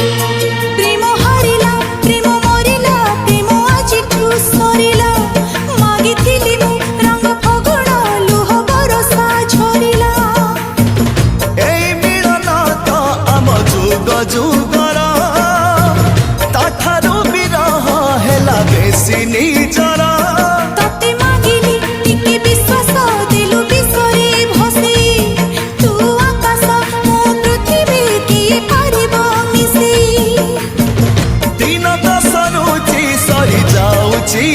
प्रेम हारिला प्रेम मरिला प्रेम आजिठु सरिला मागिथिली मु रंग फगुण लुह बरसा झरिला एई मिलन तो आम जुग जुगर ताठारु बिरह हेला बेसी निजर तते मागिली टिके विश्वास देलु विश्वरे भसे तू आकाश मो पृथ्वी किए पारिबो मिसे दिन दशरुचि सरी जाउची